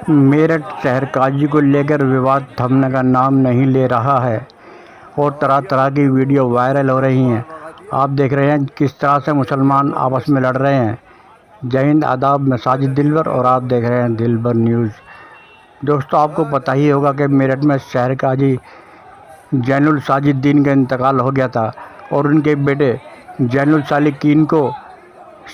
میرٹھ شہر قاضی کو لے کر وواد تھمنے کا نام نہیں لے رہا ہے اور طرح طرح کی ویڈیو وائرل ہو رہی ہیں۔ آپ دیکھ رہے ہیں کس طرح سے مسلمان آپس میں لڑ رہے ہیں۔ جے ہند، آداب، میں ساجد دلبر اور آپ دیکھ رہے ہیں دلبر نیوز۔ دوستو، آپ کو پتہ ہی ہوگا کہ میرٹھ میں شہر قاضی زین الساجدین کا انتقال ہو گیا تھا اور ان کے بیٹے زین السالکین کو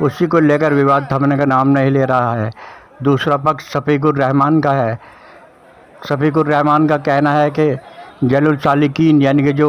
اسی کو لے کر وواد تھمنے کا نام نہیں لے رہا ہے۔ دوسرا پکش شفیق الرحمان کا ہے۔ شفیق الرحمان کا کہنا ہے کہ زین السالکین یعنی کہ جو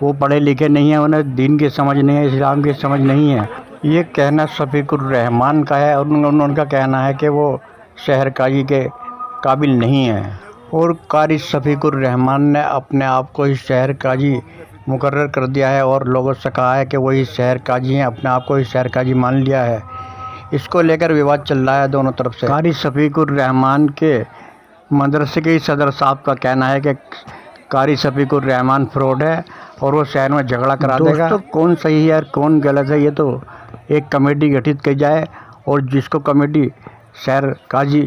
وہ پڑھے لکھے نہیں ہیں، انہیں دین کی سمجھ نہیں ہے، اسلام کی سمجھ نہیں ہے۔ یہ کہنا شفیق الرحمان کا ہے اور ان کا کہنا ہے کہ وہ شہر قاضی کے قابل نہیں ہیں۔ اور قاری شفیق الرحمان نے اپنے آپ کو ہی شہر قاضی مقرر کر دیا ہے اور لوگوں سے کہا ہے کہ وہی شہر قاضی ہیں، اپنے آپ کو ہی شہر قاضی مان لیا ہے۔ اس کو لے کر وواد چل رہا ہے دونوں طرف سے۔ قاری شفیق الرحمان کے مدرسے کے صدر صاحب کا کہنا ہے کہ قاری شفیق الرحمان فراڈ ہے اور وہ شہر میں جھگڑا کرا دے گا۔ دوستو، کون صحیح ہے اور کون غلط ہے، یہ تو ایک کمیٹی گٹھت کی جائے اور جس کو کمیٹی شہر قاضی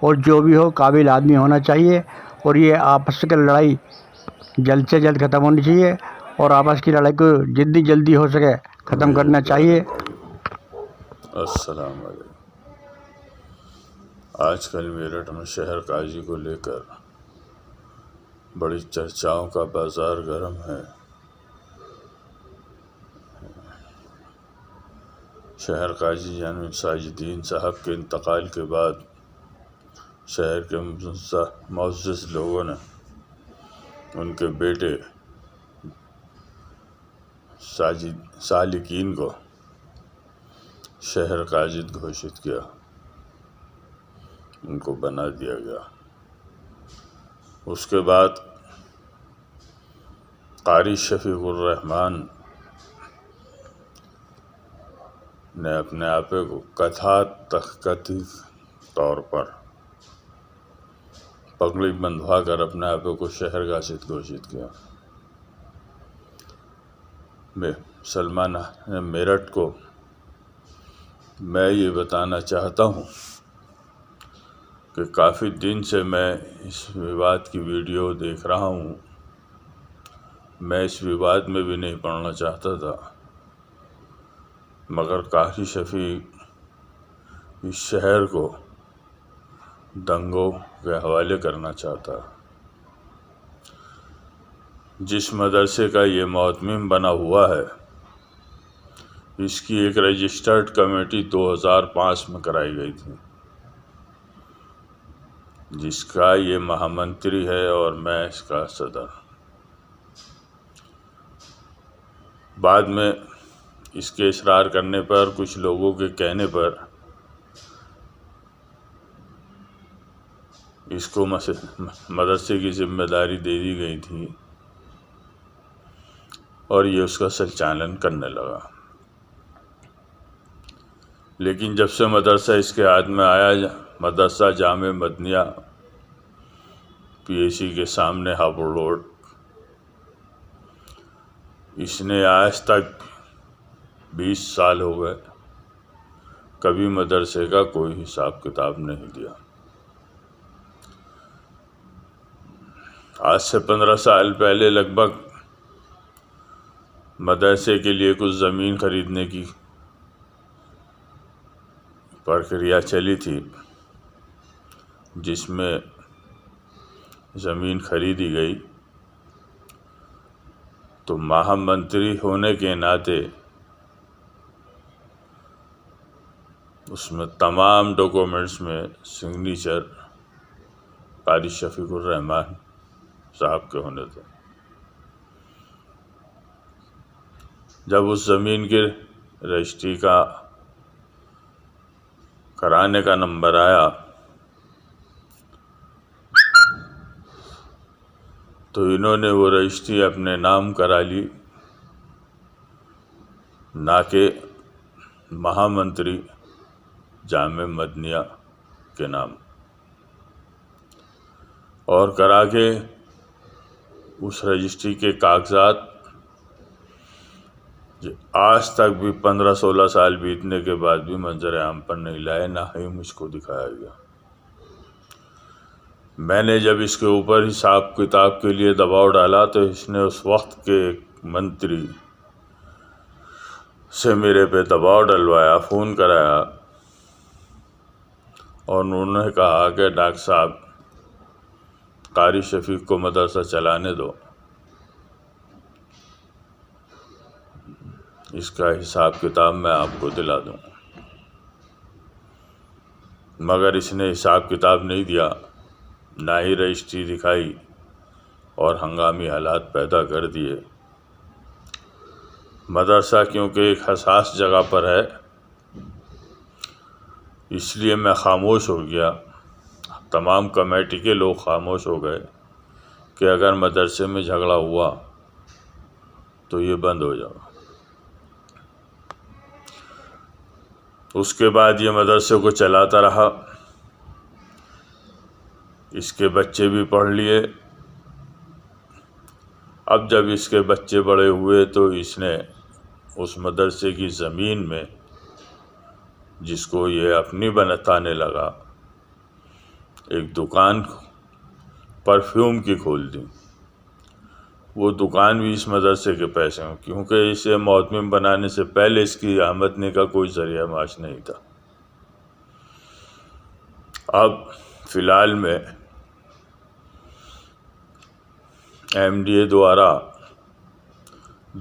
اور جو بھی ہو قابل آدمی ہونا چاہیے اور یہ آپس کی لڑائی جلد سے جلد ختم ہونی چاہیے اور آپس کی لڑائی کو جتنی جلدی ہو سکے ختم کرنا چاہیے۔ السلام علیکم۔ آج کل میرٹھ میں شہر قاضی کو لے کر بڑی چرچاؤں کا بازار گرم ہے۔ شہر قاضی زین الساجدین صاحب کے انتقال کے بعد شہر کے معزز لوگوں نے ان کے بیٹے سالکین کو شہر قاضی گھوشت کیا، ان کو بنا دیا گیا۔ اس کے بعد قاری شفیق الرحمان نے اپنے آپ کو کتھاکتھی طور پر پگڑی بندھوا کر اپنے آپ کو شہر قاضی گھوشت کیا۔ مسلمان میرٹھ کو میں یہ بتانا چاہتا ہوں کہ کافی دن سے میں اس وواد کی ویڈیو دیکھ رہا ہوں۔ میں اس وواد میں بھی نہیں پڑھنا چاہتا تھا، مگر قاری شفیق اس شہر کو دنگوں کے حوالے کرنا چاہتا۔ جس مدرسے کا یہ مہتمم بنا ہوا ہے، اس کی ایک رجسٹرڈ کمیٹی 2005 میں کرائی گئی تھی، جس کا یہ مہامنتری ہے اور میں اس کا صدر۔ بعد میں اس کے اصرار کرنے پر، کچھ لوگوں کے کہنے پر، اس کو مدرسے کی ذمہ داری دے دی گئی تھی اور یہ اس کا سنچالن کرنے لگا۔ لیکن جب سے مدرسہ اس کے ہاتھ میں آیا، مدرسہ جامع مدنیہ PAC کے سامنے ہاپوڑ روڈ، اس نے آج تک 20 سال ہو گئے کبھی مدرسے کا کوئی حساب کتاب نہیں دیا۔ آج سے 15 سال پہلے لگ بھگ مدرسے کے لیے کچھ زمین خریدنے کی پرکریا چلی تھی، جس میں زمین خریدی گئی تو مہامنتری ہونے کے ناطے اس میں تمام ڈاکومنٹس میں سگنیچر قاری شفیق الرحمان صاحب کے ہونے تھے۔ جب اس زمین کی رجسٹری کا کرانے کا نمبر آیا تو انہوں نے وہ رجسٹری اپنے نام کرا لی، نہ کہ مہامنتری جامع مدنیہ کے نام، اور کرا کے اس رجسٹری کے کاغذات آج تک بھی 15-16 سال بیتنے کے بعد بھی منظر عام پر نہیں لائے، نہ ہی مجھ کو دکھایا گیا۔ میں نے جب اس کے اوپر حساب کتاب کے لیے دباؤ ڈالا تو اس نے اس وقت کے ایک منتری سے میرے پہ دباؤ ڈلوایا، فون کرایا، اور انہوں نے کہا کہ ڈاکٹر صاحب قاری شفیق کو مدرسہ چلانے دو، اس کا حساب کتاب میں آپ کو دلا دوں۔ مگر اس نے حساب کتاب نہیں دیا، نہ ہی رجسٹری دکھائی، اور ہنگامی حالات پیدا کر دیے۔ مدرسہ کیونکہ ایک حساس جگہ پر ہے، اس لیے میں خاموش ہو گیا۔ تمام کمیٹی کے لوگ خاموش ہو گئے کہ اگر مدرسے میں جھگڑا ہوا تو یہ بند ہو جائے۔ اس کے بعد یہ مدرسے کو چلاتا رہا، اس کے بچے بھی پڑھ لیے۔ اب جب اس کے بچے بڑے ہوئے تو اس نے اس مدرسے کی زمین میں، جس کو یہ اپنی بنانے لگا، ایک دکان پرفیوم کی کھول دی۔ وہ دکان بھی اس مدرسے کے پیسے ہوں، کیونکہ اسے معتمم بنانے سے پہلے اس کی آمدنی کا کوئی ذریعہ معاش نہیں تھا۔ اب فی الحال میں ایم ڈی اے دوارا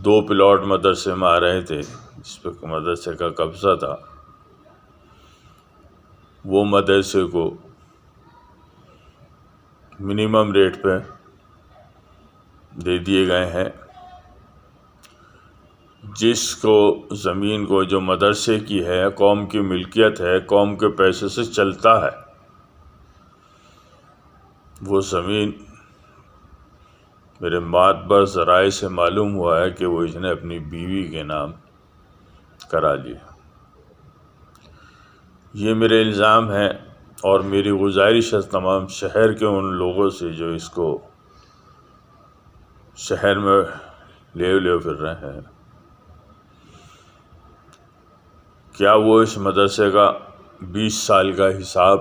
2 پلاٹ مدرسے میں آ رہے تھے، اس پہ مدرسے کا قبضہ تھا۔ وہ مدرسے کو منیمم ریٹ پہ دے دیے گئے ہیں۔ جس کو زمین کو جو مدرسے کی ہے، قوم کی ملکیت ہے، قوم کے پیسے سے چلتا ہے، وہ زمین میرے معتبر ذرائع سے معلوم ہوا ہے کہ وہ اس نے اپنی بیوی کے نام کرا لی۔ یہ میرے الزام ہے، اور میری گزارش ہے تمام شہر کے ان لوگوں سے جو اس کو شہر میں لے پھر رہے ہیں، کیا وہ اس مدرسے کا 20 سال کا حساب،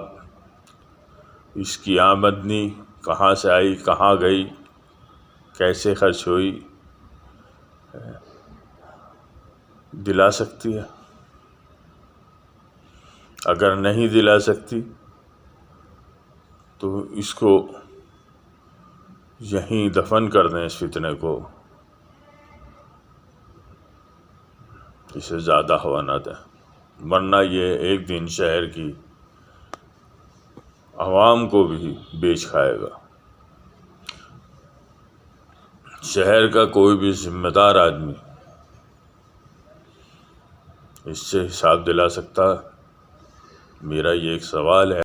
اس کی آمدنی کہاں سے آئی، کہاں گئی، کیسے خرچ ہوئی، دلا سکتی ہے؟ اگر نہیں دلا سکتی تو اس کو یہیں دفن کر دیں، اس فتنے کو، اسے زیادہ ہوا نہ دیں، ورنہ یہ ایک دن شہر کی عوام کو بھی بیچ کھائے گا۔ شہر کا کوئی بھی ذمہ دار آدمی اس سے حساب دلا سکتا ہے؟ میرا یہ ایک سوال ہے۔